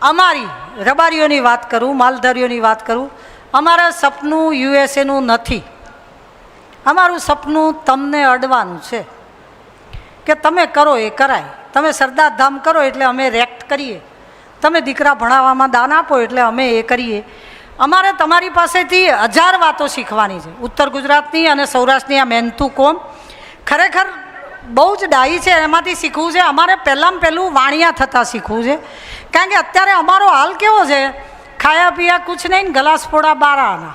અમારી રબારીઓની વાત કરું, માલધારીઓની વાત કરું, અમારા સપનું યુએસએનું નથી. અમારું સપનું તમને અડવાનું છે કે તમે કરો એ કરાય. તમે સરદાર ધામ કરો એટલે અમે રેક્ટ કરીએ, તમે દીકરા ભણાવવામાં દાન આપો એટલે અમે એ કરીએ. અમારે તમારી પાસેથી 1000 વાતો શીખવાની છે. ઉત્તર ગુજરાતની અને સૌરાષ્ટ્રની આ મહેનતુ કોમ ખરેખર બહુ જ ડાહી છે, એમાંથી શીખવું છે. અમારે પહેલાં પહેલું વાણિયા થતાં શીખવું છે, કારણ કે અત્યારે અમારો હાલ કેવો છે, ખાયા પીયા કુછ નહીં, ગલાસ ફોડા બારાના.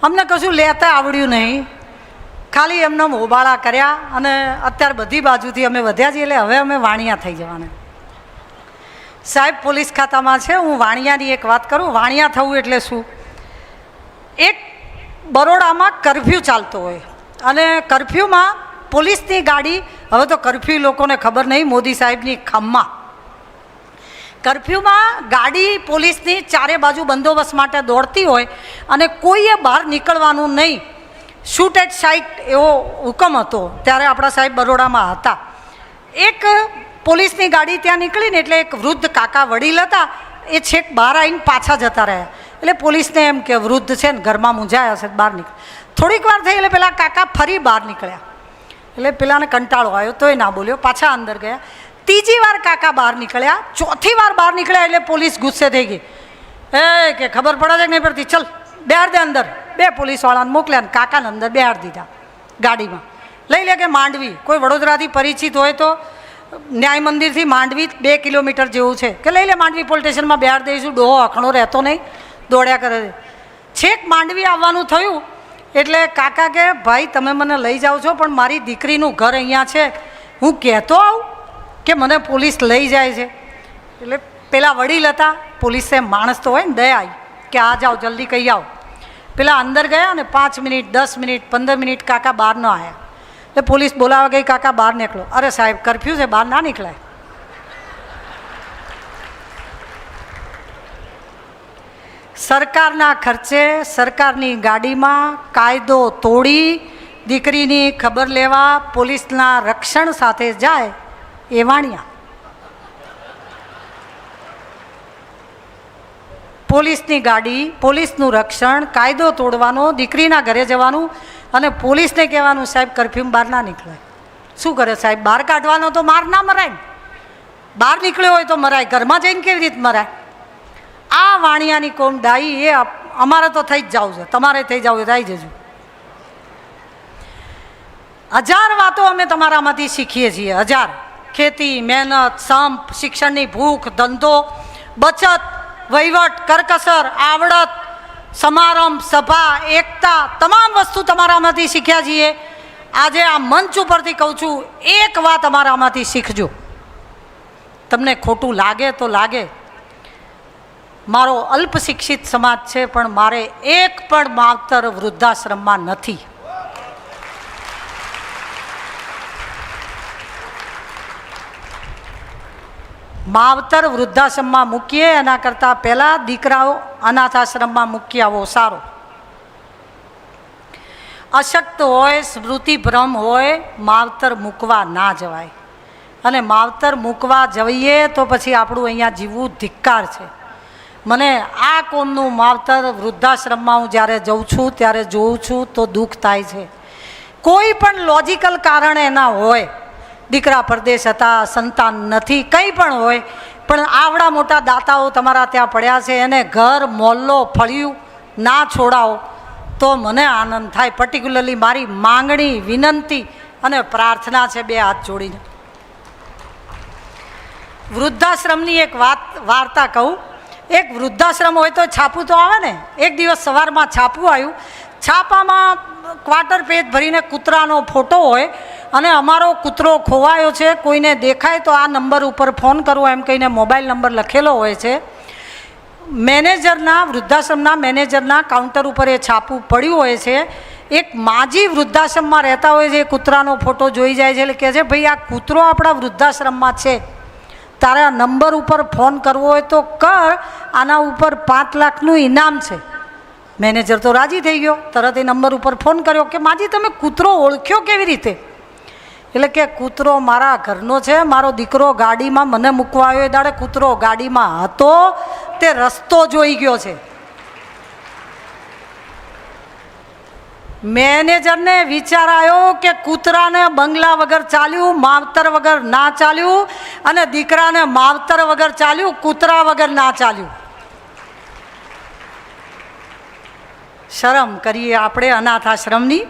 અમને કશું લેતા આવડ્યું નહીં, ખાલી એમને હોબાળા કર્યા અને અત્યારે બધી બાજુથી અમે વધ્યા છીએ, એટલે હવે અમે વાણિયા થઈ જવાના. સાહેબ પોલીસ ખાતામાં છે, હું વાણિયાની એક વાત કરું. વાણિયા થવું એટલે શું? એક બરોડામાં કરફ્યુ ચાલતો હોય અને કરફ્યુમાં પોલીસની ગાડી, હવે તો કરફ્યુ લોકોને ખબર નહીં, મોદી સાહેબની ખમ્મા કરફ્યુમાં ગાડી પોલીસની ચારે બાજુ બંદોબસ્ત માટે દોડતી હોય અને કોઈએ બહાર નીકળવાનું નહીં. શૂટ એટ સાઇટ એવો હુકમ હતો ત્યારે, આપણા સાહેબ બરોડામાં હતા. એક પોલીસની ગાડી ત્યાં નીકળીને એટલે એક વૃદ્ધ કાકા વડીલ હતા, એ છેક બહાર આવીને પાછા જતા રહ્યા. એટલે પોલીસને એમ કે વૃદ્ધ છે ને ઘરમાં મૂંઝાયા હશે, બહાર નીકળે. થોડીક વાર થઈ એટલે પેલા કાકા ફરી બહાર નીકળ્યા. એટલે પેલાને કંટાળો આવ્યો, તોય ના બોલ્યો, પાછા અંદર ગયા. ત્રીજી વાર કાકા બહાર નીકળ્યા, ચોથી વાર બહાર નીકળ્યા એટલે પોલીસ ગુસ્સે થઈ ગઈ. એ કે ખબર પડે છે કે નહીં પડતી, ચલ બેહાડ દે અંદર. 2 પોલીસવાળાને મોકલ્યા ને કાકાને અંદર બેહાડ દીધા ગાડીમાં. લઈ લે કે માંડવી, કોઈ વડોદરાથી પરિચિત હોય તો ન્યાય મંદિરથી માંડવી 2 કિલોમીટર જેવું છે, કે લઈ લે માંડવી પોલીસ સ્ટેશનમાં બેહાડ દઈશું. ડોહો અખણો રહેતો નહીં, દોડ્યા કરે છે. છેક માંડવી આવવાનું થયું એટલે કાકા કે ભાઈ તમે મને લઈ જાઓ છો, પણ મારી દીકરીનું ઘર અહીંયા છે, હું કહેતો આવું કે મને પોલીસ લઈ જાય છે. એટલે પેલા વડીલ હતા, પોલીસે માણસ તો હોય ને, દયા આવી કે આ જાઓ જલ્દી કહી આવો. પેલા અંદર ગયા ને 5 મિનિટ 10 મિનિટ 15 મિનિટ કાકા બહાર ન આવ્યા. એટલે પોલીસ બોલાવા ગઈ, કાકા બહાર નીકળો. અરે સાહેબ કરફ્યુ છે, બહાર ના નીકળાય. સરકારના ખર્ચે સરકારની ગાડીમાં કાયદો તોડી દીકરીની ખબર લેવા પોલીસના રક્ષણ સાથે જાય એ વાણિયા. પોલીસની ગાડી, પોલીસનું રક્ષણ, કાયદો તોડવાનો, દીકરીના ઘરે જવાનું અને પોલીસને કહેવાનું સાહેબ કરફ્યુમાં બહાર ના નીકળાય. શું કરે સાહેબ? બહાર કાઢવાનો તો માર ના મરાય ને, બહાર નીકળ્યો હોય તો મરાય, ઘરમાં જઈને કેવી રીતે મરાય? આ વાણિયાની કોમ ડાઈ, એ અમારે તો થઈ જ જવું છે, તમારે થઈ જવું થઈ જજો. 1000 વાતો અમે તમારામાંથી શીખીએ છીએ, 1000. ખેતી, મહેનત, સંપ, શિક્ષણની ભૂખ, ધંધો, બચત, વહીવટ, કરકસર, આવડત, સમારંભ, સભા, એકતા, તમામ વસ્તુ તમારામાંથી શીખ્યા છીએ. આજે આ મંચ ઉપરથી કહું છું, એક વાત અમારામાંથી શીખજો. તમને ખોટું લાગે તો લાગે, મારો અલ્પશિક્ષિત સમાજ છે, પણ મારે એક પણ માવતર વૃદ્ધાશ્રમમાં નથી. માવતર વૃદ્ધાશ્રમમાં મૂકીએ એના કરતાં પહેલાં દીકરાઓ અનાથ આશ્રમમાં મૂકી આવો સારો. અશક્ત હોય, સ્મૃતિભ્રમ હોય, માવતર મૂકવા ના જવાય. અને માવતર મૂકવા જઈએ તો પછી આપણું અહીંયા જીવવું ધિક્કાર છે. મને આ કોમનું માવતર વૃદ્ધાશ્રમમાં હું જ્યારે જઉં છું ત્યારે જોઉં છું તો દુઃખ થાય છે. કોઈ પણ લોજિકલ કારણ એના હોય, દીકરા પરદેશ હતા, સંતાન નથી, કંઈ પણ હોય, પણ આવડા મોટા દાતાઓ તમારા ત્યાં પડ્યા છે, એને ઘર મોહલ્લો ફળિયું ના છોડાવો તો મને આનંદ થાય. પર્ટિક્યુલરલી મારી માંગણી, વિનંતી અને પ્રાર્થના છે 2 હાથ જોડીને. વૃદ્ધાશ્રમની એક વાર્તા કહું. એક વૃદ્ધાશ્રમ હોય તો છાપું તો આવે ને. એક દિવસ સવારમાં છાપું આવ્યું, છાપામાં ક્વાર્ટર પેજ ભરીને કૂતરાનો ફોટો હોય અને અમારો કૂતરો ખોવાયો છે, કોઈને દેખાય તો આ નંબર ઉપર ફોન કરવો એમ કહીને મોબાઈલ નંબર લખેલો હોય છે. મેનેજરના, વૃદ્ધાશ્રમના મેનેજરના કાઉન્ટર ઉપર એ છાપું પડ્યું હોય છે. એક માજી વૃદ્ધાશ્રમમાં રહેતા હોય છે, કૂતરાનો ફોટો જોઈ જાય છે, એટલે કહે છે ભાઈ આ કૂતરો આપણા વૃદ્ધાશ્રમમાં છે, તારે આ નંબર ઉપર ફોન કરવો હોય તો કર, આના ઉપર 5 લાખનું ઇનામ છે. મેનેજર તો રાજી થઈ ગયો, તરત એ નંબર ઉપર ફોન કર્યો કે માજી તમે કૂતરો ઓળખ્યો કેવી રીતે? એટલે કે કૂતરો મારા ઘરનો છે, મારો દીકરો ગાડીમાં મને મૂકવા આવ્યો એ દાડે કૂતરો ગાડીમાં હતો, તે રસ્તો જોઈ ગયો છે. મેનેજરને વિચાર આવ્યો કે કૂતરાને બંગલા વગર ચાલ્યું, માવતર વગર ના ચાલ્યું, અને દીકરાને માવતર વગર ચાલ્યું, કૂતરા વગર ના ચાલ્યું. શરમ કરીએ આપણે અનાથ આશ્રમની.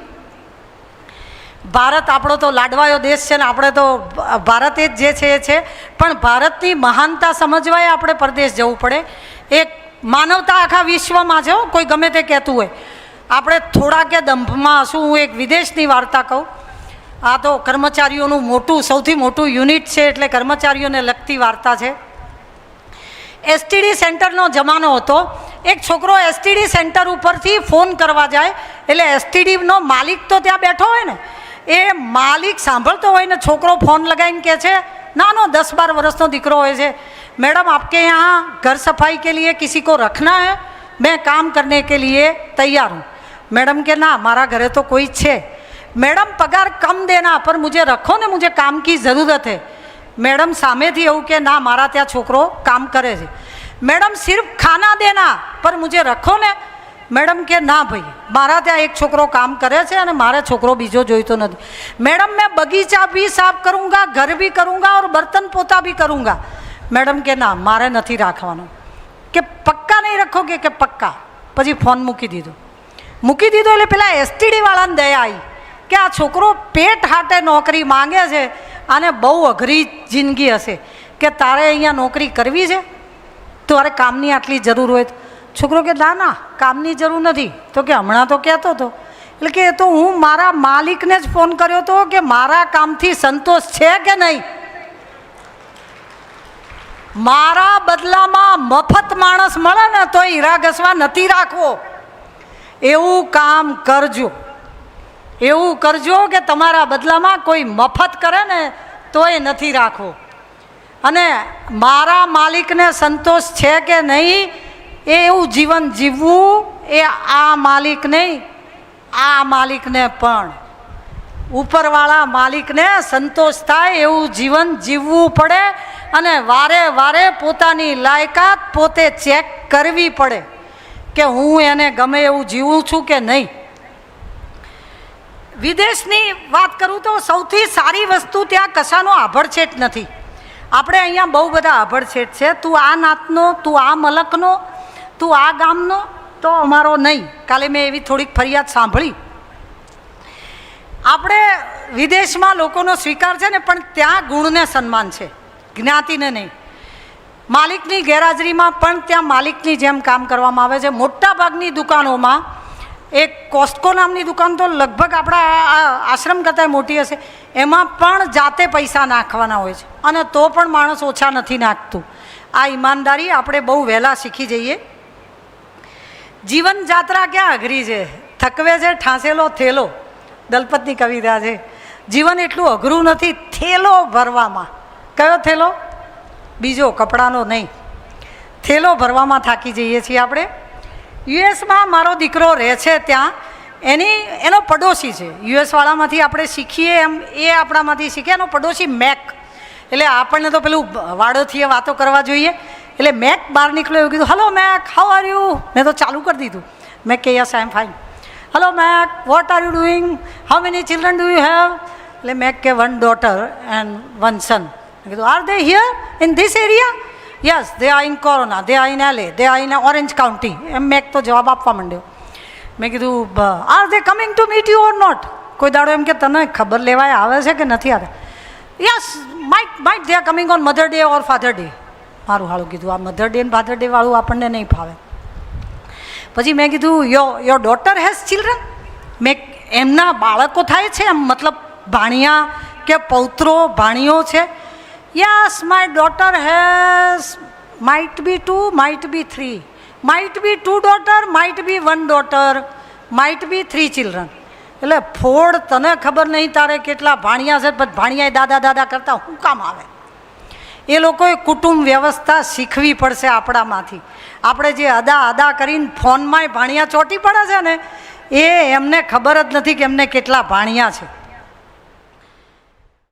ભારત આપણો તો લાડવાયો દેશ છે ને, આપણે તો ભારત જ જે છે એ છે, પણ ભારતની મહાનતા સમજવાય આપણે પરદેશ જવું પડે. એક માનવતા આખા વિશ્વમાં છે, કોઈ ગમે તે કહેતું હોય. આપણે થોડા કે દંભમાં હશું. હું એક વિદેશની વાર્તા કહું. આ તો કર્મચારીઓનું મોટું, સૌથી મોટું યુનિટ છે, એટલે કર્મચારીઓને લગતી વાર્તા છે. એસટીડી સેન્ટરનો જમાનો હતો. એક છોકરો એસટીડી સેન્ટર ઉપરથી ફોન કરવા જાય, એટલે એસટીડીનો માલિક તો ત્યાં બેઠો હોય ને, એ માલિક સાંભળતો હોય ને, છોકરો ફોન લગાવીને કહે છે, નાનો 10-12 વર્ષનો દીકરો હોય છે, मैडम आपके यहाँ घर सफाई के लिए किसी को रखना है, मैं काम करने के लिए तैयार हूँ. मैडम के ना हमारा घरे तो कोई छे. मैडम पगार कम देना पर मुझे रखो ने, मुझे काम की ज़रूरत है. मैडम सामेथी એવું કે ના મારા ત્યાં છોકરો કામ કરે છે. मैडम सिर्फ खाना देना पर मुझे रखो ने. मैडम के ना भाई मारा ત્યાં एक છોકરો કામ કરે છે અને મારે છોકરો બીજો જોઈતો નથી. मैडम मैं बगीचा भी साफ करूँगा, घर भी करूँगा और बर्तन पोता भी करूँगा. मैडम के ना મારે નથી રાખવાનો. કે પક્કા નહીં રખોગે? કે પક્કા. પછી ફોન મૂકી દીધો. એટલે પેલા એસટીડી વાળાને દયા આવી કે આ છોકરો પેટ હાટે નોકરી માંગે છે, આને બહુ અઘરી જિંદગી હશે, કે તારે અહીંયા નોકરી કરવી છે, તારે કામની આટલી જરૂર હોય. છોકરો કે ના ના કામની જરૂર નથી. તો કે હમણાં તો કહેતો હતો. એટલે કે તો હું મારા માલિકને જ ફોન કર્યો હતો કે મારા કામથી સંતોષ છે કે નહીં. મારા બદલામાં મફત માણસ મળે ને તો હીરા ઘસવા નથી રાખવો. એવું કામ કરજો, એવું કરજો કે તમારા બદલામાં કોઈ મફત કરે ને તોય નથી રાખવો. અને મારા માલિકને સંતોષ છે કે નહીં એવું જીવન જીવવું, એ આ માલિક નહીં, આ માલિકને પણ ઉપરવાળા માલિકને સંતોષ થાય એવું જીવન જીવવું પડે. અને વારે વારે પોતાની લાયકાત પોતે ચેક કરવી પડે કે હું એને ગમે એવું જીવું છું કે નહીં. વિદેશની વાત કરું તો સૌથી સારી વસ્તુ ત્યાં કશાનો આભડછેટ નથી. આપણે અહીંયા બહુ બધા આભડછેટ છે. તું આ નાતનો, તું આ મલકનો, તું આ ગામનો, તો અમારો નહીં. કાલે મેં એવી થોડીક ફરિયાદ સાંભળી. આપણે વિદેશમાં લોકોનો સ્વીકાર છે ને, પણ ત્યાં ગુણને સન્માન છે, જ્ઞાતિને નહીં. માલિકની ગેરહાજરીમાં પણ ત્યાં માલિકની જેમ કામ કરવામાં આવે છે. મોટાભાગની દુકાનોમાં, એક કોસ્ટકો નામની દુકાન તો લગભગ આપણા આશ્રમ કરતાં મોટી હશે, એમાં પણ જાતે પૈસા નાખવાના હોય છે, અને તો પણ માણસ ઓછા નથી નાખતું. આ ઈમાનદારી આપણે બહુ વહેલા શીખી જઈએ. જીવન જાત્રા ક્યાં અઘરી છે, થકવે છે ઠાંસેલો થેલો, દલપતની કવિતા છે. જીવન એટલું અઘરું નથી થેલો ભરવામાં. કયો થેલો? બીજો, કપડાનો નહીં. થેલો ભરવામાં થાકી જઈએ છીએ આપણે. યુએસમાં મારો દીકરો રહે છે, ત્યાં એનો પડોશી છે. યુએસવાળામાંથી આપણે શીખીએ એમ એ આપણામાંથી શીખે. એનો પડોશી મેક. એટલે આપણને તો પેલું વાડોથી વાતો કરવા જોઈએ. એટલે મેક બહાર નીકળ્યો, એવું કીધું, hello Mac, how are you? મેં તો ચાલુ કરી દીધું. મેક કે yes I am fine. Hello Mac, what are you doing? How many children do you have? એટલે મેક કે 1 daughter and 1 son. મેં કીધું, are they here in this area? Yes, they are in Corona, they are in LA, they are in Orange County. એમ Mac તો જવાબ આપવા માંડ્યો. મેં કીધું, are they coming to meet you or not? કોઈ દાડો એમ કે તને ખબર લેવાય આવે છે કે નથી આવતા? Yes, might they are coming on mother day or father day. મારું હાળું કીધું, આ મધર ડે ને ફાધર ડે વાળું આપણને નહીં ફાવે. પછી મેં કીધું, યોર ડોટર હેઝ ચિલ્ડ્રન? મેં એમના બાળકો થાય છે, એમ મતલબ ભાણિયા કે પૌત્રો ભાણીઓ છે? Yes, my daughter has might be 2, might be 3, might be 2 daughter, might be 1 daughter, might be 3 children. એટલે ફોડ, તને ખબર નહીં તારે કેટલા ભાણિયા છે, પછી ભાણિયા દાદા દાદા કરતા શું કામ આવે? એ લોકોએ કુટુંબ વ્યવસ્થા શીખવી પડશે આપણામાંથી. આપણે જે અદા કરીને ફોનમાંય ભાણિયા ચોંટી પડે છે ને, એ એમને ખબર જ નથી કે એમને કેટલા ભાણિયા છે.